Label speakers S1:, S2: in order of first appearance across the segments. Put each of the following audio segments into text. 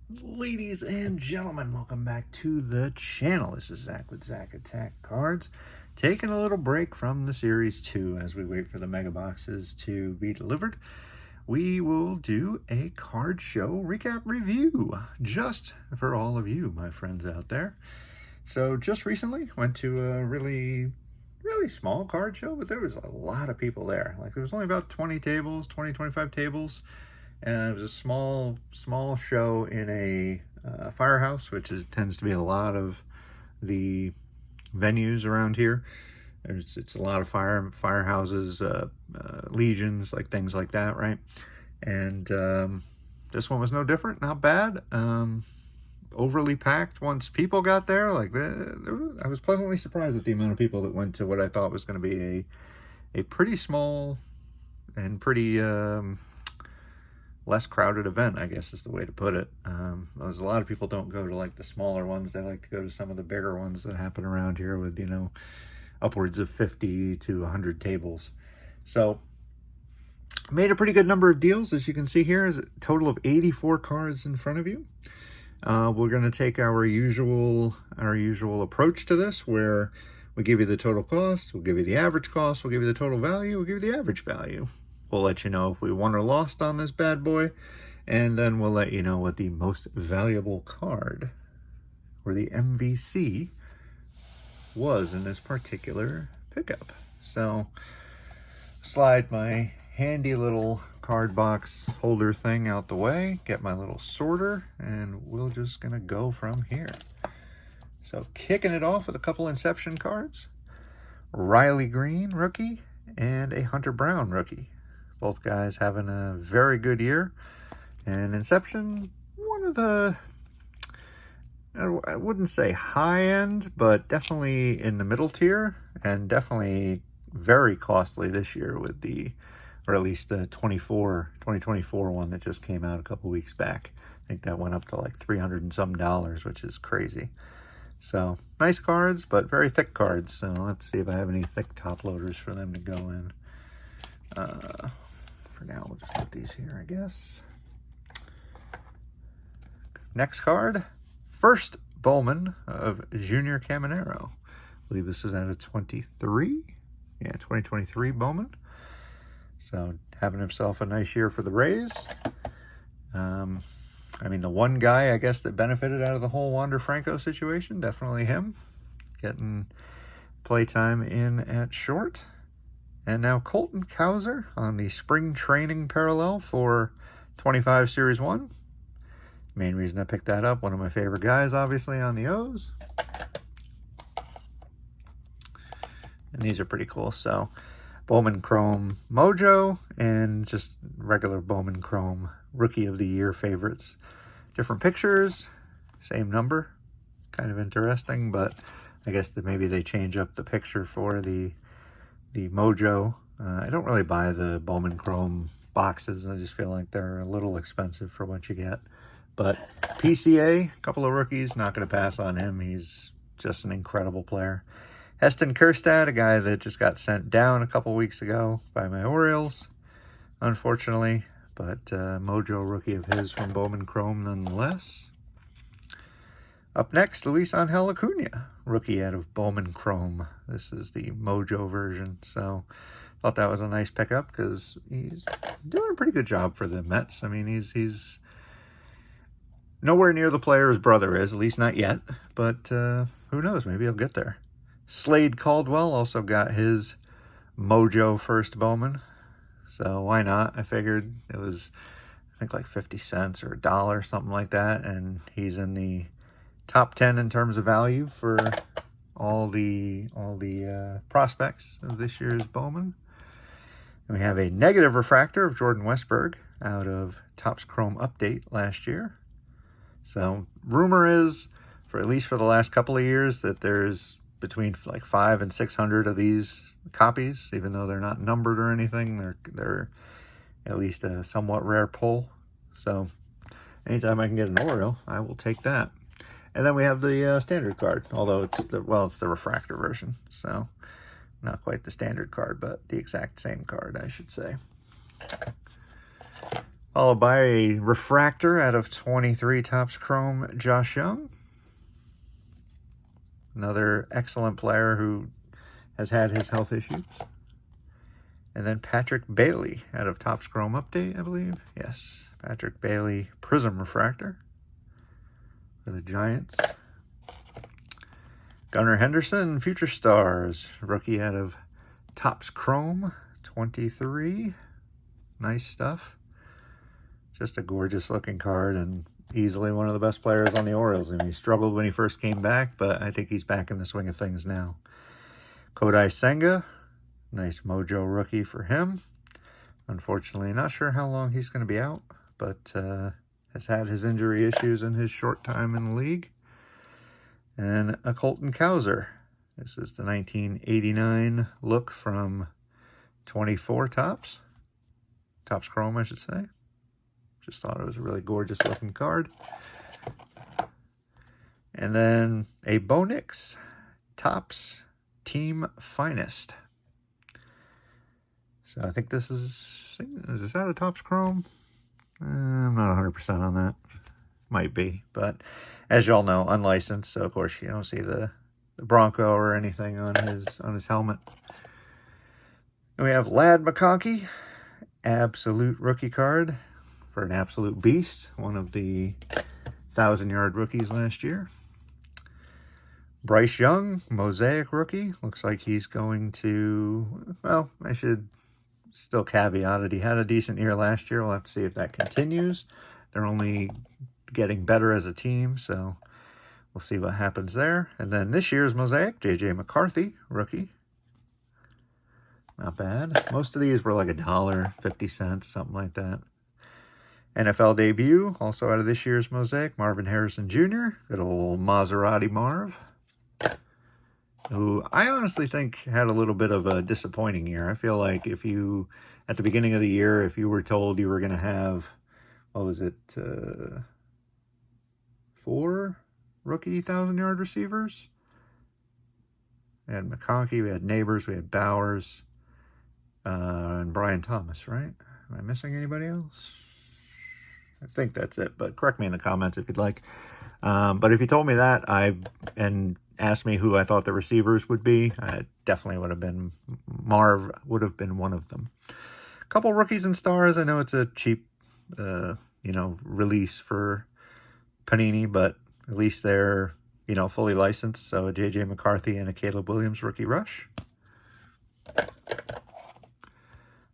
S1: Ladies and gentlemen, welcome back to the channel. This is Zach with Zach Attack Cards, taking a little break from the Series 2 as we wait for the mega boxes to be delivered. We will do a card show recap review just for all of you, my friends out there. So just recently went to a really small card show, but there was a lot of people there. Like there was only about 20 tables, 25 tables. And it was a small show in a firehouse, which tends to be a lot of the venues around here. It's a lot of firehouses, legions, like things like that, right? And this one was no different. Not bad. Overly packed once people got there. I was pleasantly surprised at the amount of people that went to what I thought was going to be a pretty small and pretty less crowded event, I guess is the way to put it. There's a lot of people don't go to like the smaller ones. They like to go to some of the bigger ones that happen around here with, upwards of 50 to 100 tables. So made a pretty good number of deals. As you can see here, is a total of 84 cards in front of you. We're going to take our usual approach to this, where we give you the total cost, we'll give you the average cost, we'll give you the total value, we'll give you the average value. We'll let you know if we won or lost on this bad boy, and then we'll let you know what the most valuable card, or the MVC, was in this particular pickup. So, slide my handy little card box holder thing out the way, get my little sorter, and we're just gonna go from here. So, kicking it off with a couple Inception cards. Riley Green, rookie, and a Hunter Brown, rookie. Both guys having a very good year. And Inception, one of the, I wouldn't say high end, but definitely in the middle tier, and definitely very costly this year with or at least the 2024 one that just came out a couple weeks back. I think that went up to like $300 and some, which is crazy. So nice cards, but very thick cards. So let's see if I have any thick top loaders for them to go in. For now, we'll just put these here, I guess. Next card, first Bowman of Junior Caminero. I believe this is out of 23. Yeah, 2023 Bowman. So having himself a nice year for the Rays. I mean, the one guy, I guess, that benefited out of the whole Wander Franco situation, definitely him. Getting playtime in at short. And now Colton Cowser on the spring training parallel for 25 Series 1. Main reason I picked that up, one of my favorite guys, obviously, on the O's. And these are pretty cool. So, Bowman Chrome Mojo and just regular Bowman Chrome Rookie of the Year favorites. Different pictures, same number. Kind of interesting, but I guess that maybe they change up the picture for the Mojo. I don't really buy the Bowman Chrome boxes. I just feel like they're a little expensive for what you get. But PCA, a couple of rookies, not going to pass on him. He's just an incredible player. Heston Kjerstad, a guy that just got sent down a couple weeks ago by my Orioles, unfortunately. But Mojo rookie of his from Bowman Chrome nonetheless. Up next, Luis Angel Acuna, rookie out of Bowman Chrome. This is the Mojo version, so thought that was a nice pickup because he's doing a pretty good job for the Mets. I mean, he's nowhere near the player his brother is, at least not yet, but who knows, maybe he'll get there. Slade Caldwell also got his Mojo first Bowman, so why not? I figured it was, I think, like 50 cents or $1, something like that, and he's in the top 10 in terms of value for all the prospects of this year's Bowman. And we have a negative refractor of Jordan Westberg out of Topps Chrome Update last year. So rumor is, for at least for the last couple of years, that there's between like 500 and 600 of these copies, even though they're not numbered or anything. They're at least a somewhat rare pull. So anytime I can get an Oreo, I will take that. And then we have the standard card, although it's the refractor version, so not quite the standard card, but the exact same card, I should say. Followed by a refractor out of 23 Topps Chrome, Josh Young. Another excellent player who has had his health issues. And then Patrick Bailey out of Topps Chrome Update, I believe. Yes, Patrick Bailey Prism Refractor for the Giants. Gunnar Henderson, Future Stars, rookie out of Topps Chrome 23. Nice stuff. Just a gorgeous looking card and easily one of the best players on the Orioles. And he struggled when he first came back, but I think he's back in the swing of things now. Kodai Senga, nice mojo rookie for him. Unfortunately, not sure how long he's going to be out, but has had his injury issues in his short time in the league. And a Colton Cowser. This is the 1989 look from 24 Topps Chrome, I should say. Just thought it was a really gorgeous looking card. And then a Bowmans Topps Team Finest. So I think this is that a Topps Chrome? I'm not 100% on that. Might be, but as y'all know, unlicensed, so of course you don't see the Bronco or anything on his helmet. And we have Ladd McConkey, absolute rookie card for an absolute beast, one of the 1,000-yard rookies last year. Bryce Young, Mosaic rookie. Looks like he's going to, well, I should still caveat it. He had a decent year last year. We'll have to see if that continues. They're only getting better as a team, so we'll see what happens there. And then this year's Mosaic, J.J. McCarthy, rookie. Not bad. Most of these were like $1, 50 cents, something like that. NFL debut, also out of this year's Mosaic, Marvin Harrison Jr. Good old Maserati Marv, who I honestly think had a little bit of a disappointing year. I feel like if you, at the beginning of the year, if you were told you were going to have, what was it, 4 rookie 1,000-yard receivers? We had McConkey, we had Neighbors, we had Bowers, and Brian Thomas, right? Am I missing anybody else? I think that's it, but correct me in the comments if you'd like. But if you told me that and asked me who I thought the receivers would be, I definitely would have been, Marv would have been one of them. A couple rookies and stars. I know it's a cheap, release for Panini, but at least they're, fully licensed. So a J.J. McCarthy and a Caleb Williams rookie rush.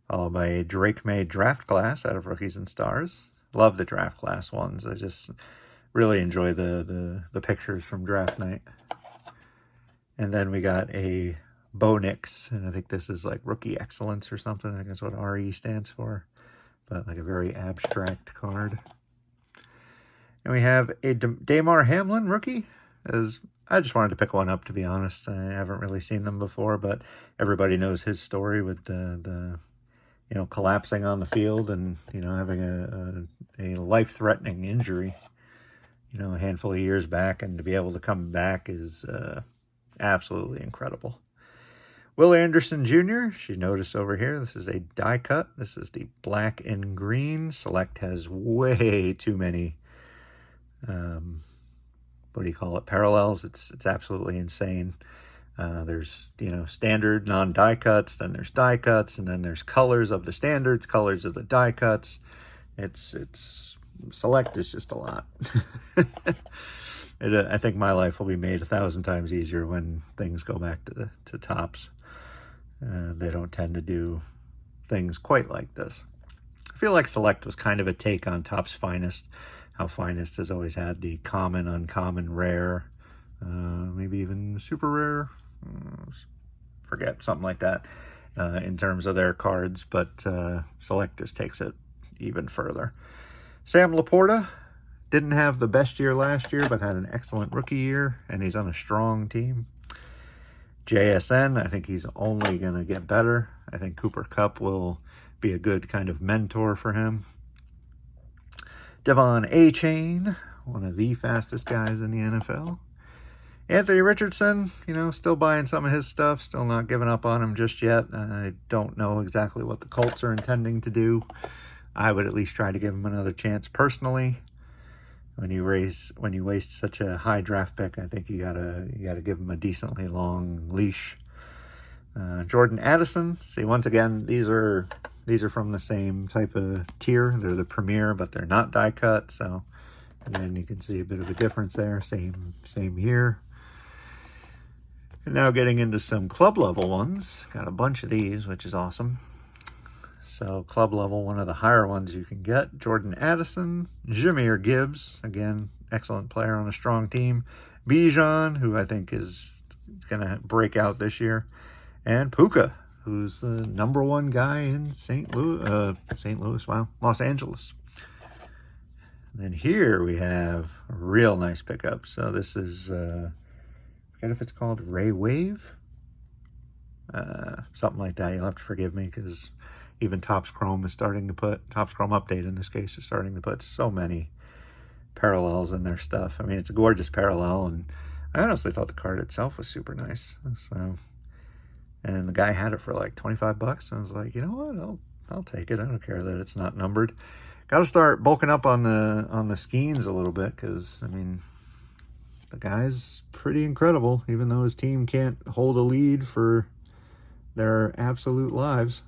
S1: Followed by a Drake May draft class out of Rookies and Stars. Love the draft class ones. I just really enjoy the pictures from draft night. And then we got a Bowmans, and I think this is like Rookie Excellence or something. I think that's what RE stands for. But like a very abstract card. And we have a Damar Hamlin rookie. As I just wanted to pick one up, to be honest. I haven't really seen them before, but everybody knows his story with the collapsing on the field and, having a life-threatening injury, a handful of years back, and to be able to come back is absolutely incredible. Will Anderson Jr., you notice over here, this is a die cut. This is the black and green. Select has way too many, parallels. It's absolutely insane. There's, standard non-die cuts, then there's die cuts, and then there's colors of the standards, colors of the die cuts. It's Select is just a lot. I think my life will be made 1,000 times easier when things go back to Topps. They don't tend to do things quite like this. I feel like Select was kind of a take on Topps Finest. How Finest has always had the common, uncommon, rare, maybe even super rare, forget, something like that, in terms of their cards, but Select just takes it even further. Sam Laporta didn't have the best year last year, but had an excellent rookie year, and he's on a strong team. JSN, I think he's only going to get better. I think Cooper Kupp will be a good kind of mentor for him. Devon A-Chain, one of the fastest guys in the NFL. Anthony Richardson, still buying some of his stuff, still not giving up on him just yet. I don't know exactly what the Colts are intending to do I would at least try to give him another chance personally. When you waste such a high draft pick, I think you gotta give him a decently long leash. Jordan Addison. See, once again, these are from the same type of tier. They're the premier, but they're not die cut. So again, you can see a bit of a difference there. Same here. And now getting into some club level ones. Got a bunch of these, which is awesome. So club level, one of the higher ones you can get. Jordan Addison, Jahmyr Gibbs, again, excellent player on a strong team. Bijan, who I think is going to break out this year. And Puka, who's the #1 guy in Los Angeles. And then here we have a real nice pickup. So this is, I forget if it's called Ray Wave. Something like that. You'll have to forgive me because even Topps Chrome Update in this case is starting to put so many parallels in their stuff. I mean, it's a gorgeous parallel, and I honestly thought the card itself was super nice. So, and the guy had it for like 25 bucks. I was like, you know what? I'll take it. I don't care that it's not numbered. Got to start bulking up on the skeins a little bit because, I mean, the guy's pretty incredible, even though his team can't hold a lead for their absolute lives.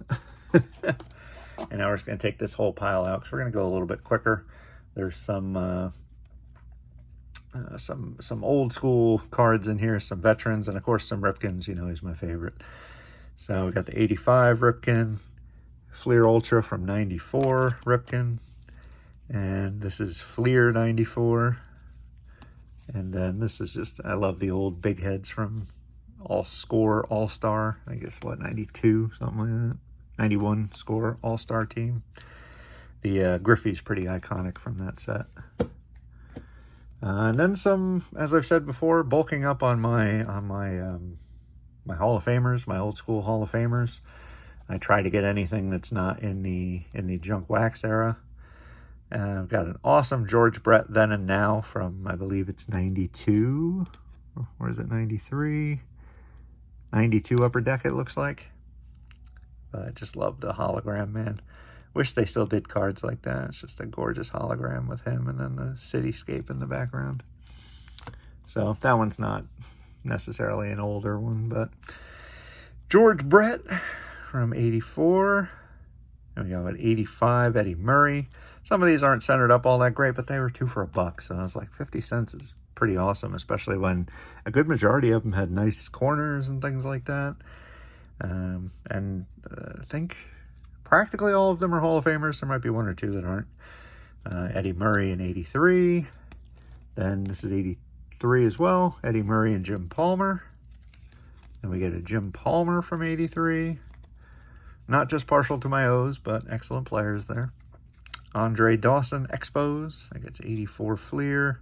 S1: And now we're just going to take this whole pile out because we're going to go a little bit quicker. There's some old school cards in here, some veterans, and of course some Ripkins. You know, he's my favorite. So we got the 85 Ripkin, Fleer Ultra from 94 Ripkin, and this is Fleer 94. And then this is just, I love the old big heads from All-Star. I guess what, 92, something like that. 91 score All-Star team. The Griffey's pretty iconic from that set. And then some, as I've said before, bulking up on my my Hall of Famers, my old school Hall of Famers. I try to get anything that's not in the junk wax era. I've got an awesome George Brett Then and Now from, I believe it's 92. Or is it 93? 92 Upper Deck, it looks like. I just love the hologram, man. Wish they still did cards like that. It's just a gorgeous hologram with him and then the cityscape in the background. So that one's not necessarily an older one, but George Brett from 84. And we got an 85 Eddie Murray. Some of these aren't centered up all that great, but they were 2 for $1. So I was like, 50 cents is pretty awesome, especially when a good majority of them had nice corners and things like that. I think practically all of them are Hall of Famers. There might be 1 or 2 that aren't. Eddie Murray in 83. Then this is 83 as well. Eddie Murray and Jim Palmer. Then we get a Jim Palmer from 83. Not just partial to my O's, but excellent players there. Andre Dawson Expos. I think it's 84 Fleer.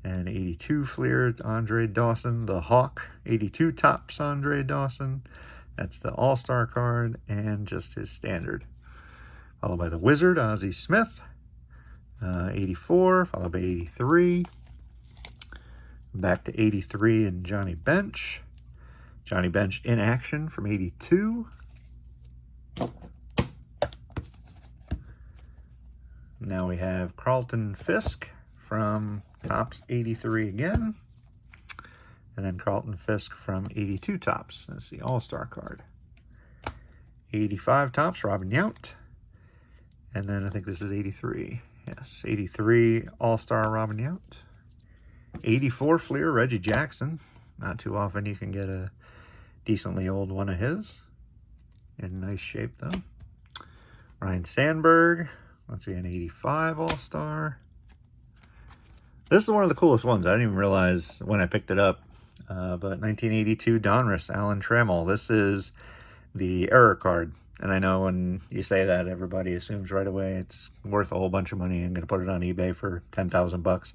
S1: And 82 Fleer, Andre Dawson. The Hawk, 82 Topps Andre Dawson. That's the All-Star card and just his standard. Followed by the Wizard, Ozzie Smith. 84, followed by 83. Back to 83 and Johnny Bench. Johnny Bench in action from 82. Now we have Carlton Fisk from Topps 83 again. And then Carlton Fisk from 82 Topps. That's the All-Star card. 85 Topps, Robin Yount. And then I think this is 83. Yes, 83 All-Star Robin Yount. 84 Fleer, Reggie Jackson. Not too often you can get a decently old one of his. In nice shape, though. Ryan Sandberg. Once again, 85 All-Star. This is one of the coolest ones. I didn't even realize when I picked it up. But 1982 Donruss, Alan Trammell. This is the error card. And I know when you say that, everybody assumes right away it's worth a whole bunch of money. I'm going to put it on eBay for 10,000 bucks.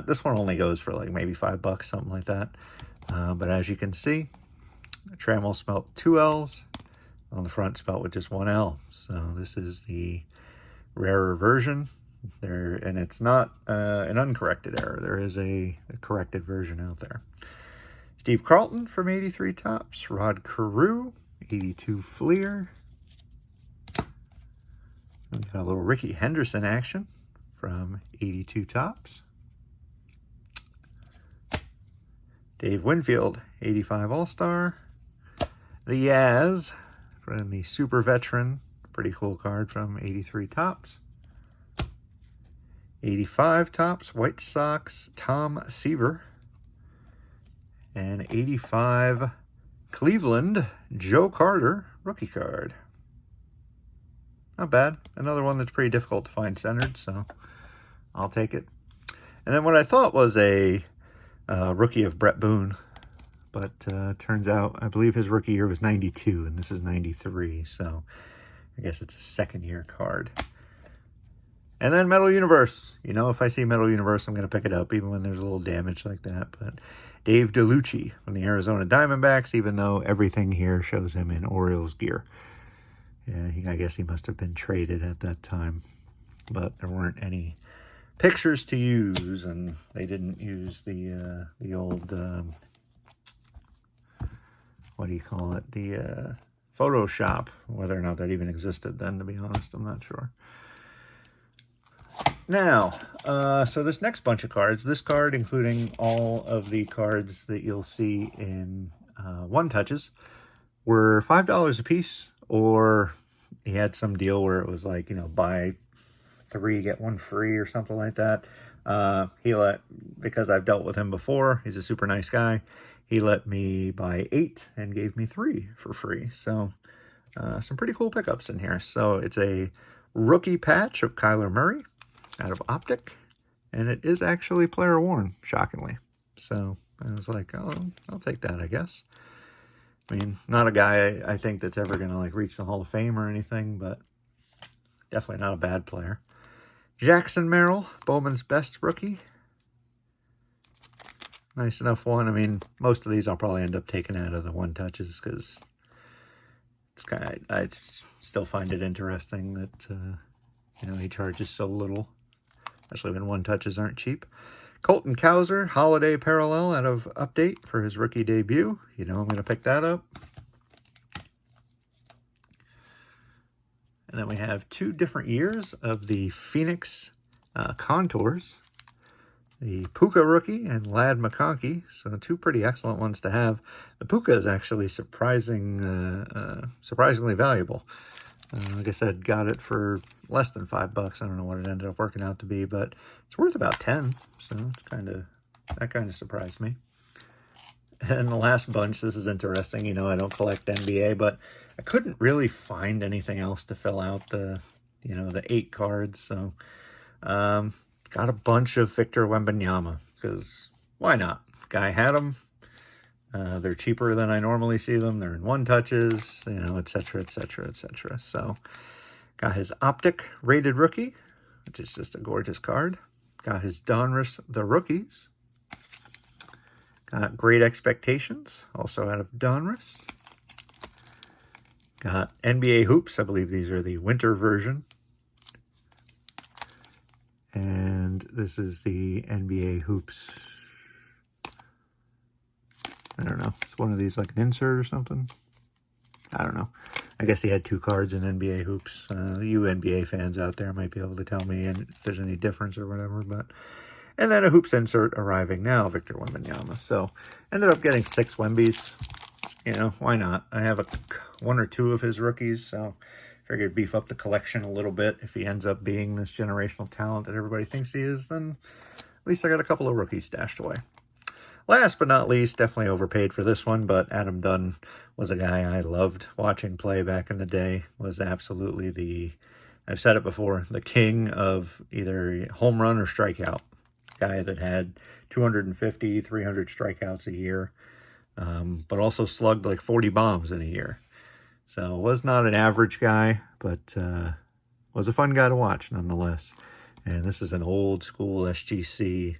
S1: This one only goes for like maybe $5, something like that. But as you can see, Trammell spelt 2 L's. On the front spelt with just 1 L. So this is the rarer version. And it's not an uncorrected error. There is a corrected version out there. Steve Carlton from 83 Topps. Rod Carew, 82 Fleer. We got a little Ricky Henderson action from 82 Tops. Dave Winfield, 85 All-Star. The Yaz from the Super Veteran, pretty cool card from 83 Tops. 85 Tops, White Sox, Tom Seaver. And 85 Cleveland, Joe Carter, rookie card. Not bad. Another one that's pretty difficult to find centered, so I'll take it. And then what I thought was a rookie of Brett Boone, but turns out I believe his rookie year was 92 and this is 93, so I guess it's a second year card. And then Metal Universe. You know, if I see Metal Universe, I'm going to pick it up even when there's a little damage like that. But Dave DeLucci from the Arizona Diamondbacks, even though everything here shows him in Orioles gear. Yeah, I guess he must have been traded at that time, but there weren't any pictures to use, and they didn't use the old what do you call it? The Photoshop. Whether or not that even existed then, to be honest, I'm not sure. Now, so this next bunch of cards, this card, including all of the cards that you'll see in one touches, were $5 a piece, or he had some deal where it was like, you know, buy 3, get 1 free or something like that. He let, because I've dealt with him before, he's a super nice guy, he let me buy 8 and gave me 3 for free. So some pretty cool pickups in here. So it's a rookie patch of Kyler Murray out of Optic, and it is actually player worn, shockingly. So I was like, oh, I'll take that, I guess. I mean, not a guy I think that's ever going to like reach the Hall of Fame or anything, but definitely not a bad player. Jackson Merrill, Bowman's best rookie. Nice enough one. I mean, most of these I'll probably end up taking out of the one touches because it's kind of, I still find it interesting that you know, he charges so little, especially when one touches aren't cheap. Colton Cowser, Holiday Parallel out of Update for his rookie debut. You know I'm going to pick that up. And then we have 2 different years of the Phoenix Contours. The Puka rookie and Lad McConkey. So 2 pretty excellent ones to have. The Puka is actually surprisingly valuable. Like I said, got it for less than $5. I don't know what it ended up working out to be, but it's worth about 10. So it's that kind of surprised me. And the last bunch, this is interesting. You know, I don't collect NBA, but I couldn't really find anything else to fill out the 8 cards. So got a bunch of Victor Wembanyama because why not? Guy had them. They're cheaper than I normally see them. They're in one touches, you know, etc., etc., etc. So, got his Optic Rated Rookie, which is just a gorgeous card. Got his Donruss The Rookies. Got Great Expectations, also out of Donruss. Got NBA Hoops. I believe these are the winter version. And this is the NBA Hoops. I don't know. It's one of these like an insert or something. I don't know. I guess he had 2 cards in NBA Hoops. You NBA fans out there might be able to tell me if there's any difference or whatever. But and then a Hoops insert arriving now, Victor Wembanyama. So ended up getting 6 Wembies. You know, why not? I have 1 or 2 of his rookies, so figured beef up the collection a little bit. If he ends up being this generational talent that everybody thinks he is, then at least I got a couple of rookies stashed away. Last but not least, definitely overpaid for this one, but Adam Dunn was a guy I loved watching play back in the day. Was absolutely I've said it before, the king of either home run or strikeout. Guy that had 250, 300 strikeouts a year, but also slugged like 40 bombs in a year. So was not an average guy, but was a fun guy to watch nonetheless. And this is an old school SGC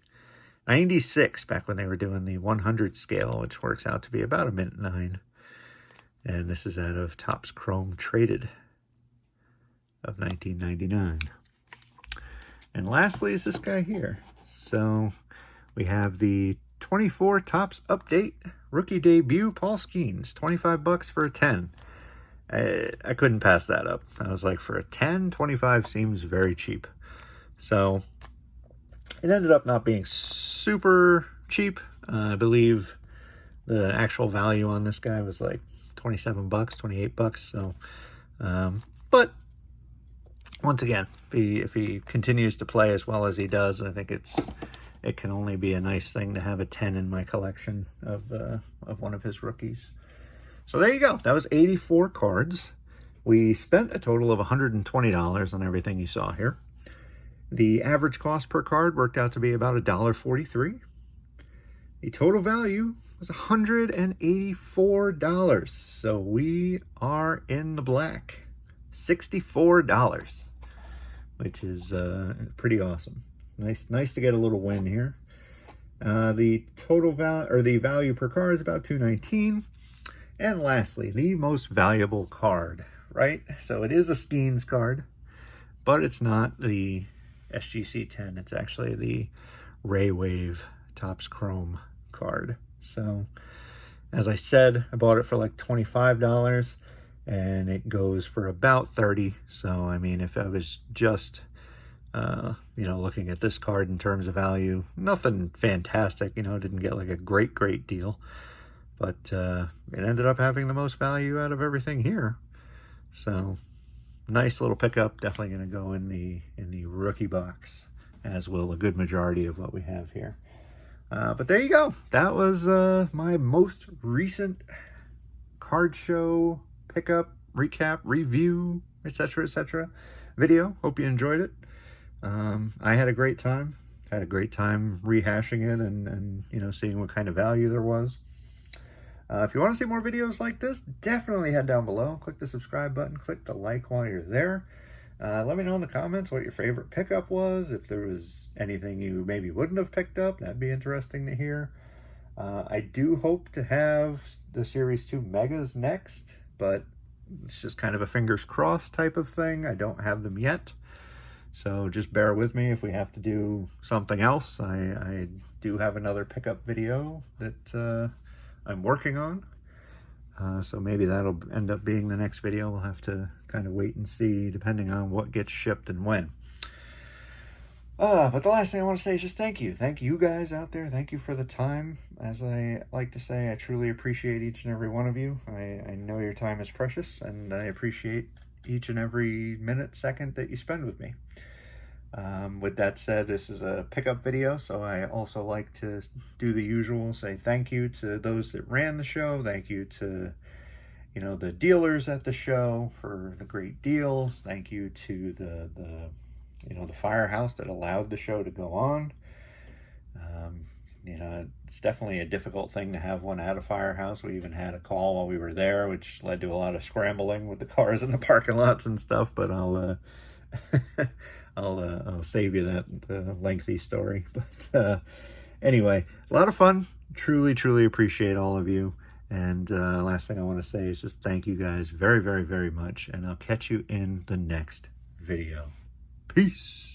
S1: 96, back when they were doing the 100 scale, which works out to be about a mint 9. And this is out of Topps Chrome Traded of 1999. And lastly is this guy here. So we have the 24 Topps Update Rookie Debut Paul Skeens, $25 for a 10. I couldn't pass that up. I was like, for a 10, 25 seems very cheap. So it ended up not being super cheap. I believe the actual value on this guy was like 27 bucks, 28 bucks. So, but once again, if he continues to play as well as he does, I think it can only be a nice thing to have a 10 in my collection of one of his rookies. So there you go. That was 84 cards. We spent a total of $120 on everything you saw here. The average cost per card worked out to be about $1.43. The total value was $184. So we are in the black. $64, which is pretty awesome. Nice to get a little win here. The total value, or the value per card, is about $2.19. And lastly, the most valuable card, right? So it is a Skeens card, but it's not the SGC 10. It's actually the Ray Wave Topps Chrome card. So as I said, I bought it for like $25 and it goes for about $30. So I mean, if I was just you know, looking at this card in terms of value, nothing fantastic, you know, didn't get like a great deal, but it ended up having the most value out of everything here. So nice little pickup. Definitely going to go in the rookie box, as will a good majority of what we have here. But there you go. That was my most recent card show pickup, recap, review, etc. video. Hope you enjoyed it. I had a great time. Had a great time rehashing it and you know, seeing what kind of value there was. If you want to see more videos like this, definitely head down below. Click the subscribe button. Click the like while you're there. Let me know in the comments what your favorite pickup was. If there was anything you maybe wouldn't have picked up, that'd be interesting to hear. I do hope to have the Series 2 Megas next, but it's just kind of a fingers crossed type of thing. I don't have them yet. So just bear with me if we have to do something else. I do have another pickup video that I'm working on. So maybe that'll end up being the next video. We'll have to kind of wait and see depending on what gets shipped and when. But the last thing I want to say is just thank you. Thank you guys out there. Thank you for the time. As I like to say, I truly appreciate each and every one of you. I know your time is precious, and I appreciate each and every minute, second that you spend with me. With that said, this is a pickup video, so I also like to do the usual, say thank you to those that ran the show. Thank you to, you know, the dealers at the show for the great deals. Thank you to the you know, the firehouse that allowed the show to go on. You know, it's definitely a difficult thing to have one at a firehouse. We even had a call while we were there, which led to a lot of scrambling with the cars in the parking lots and stuff, but I'll I'll save you that lengthy story. But anyway, a lot of fun. Truly appreciate all of you. And last thing I want to say is just thank you guys very much. And I'll catch you in the next video. Peace.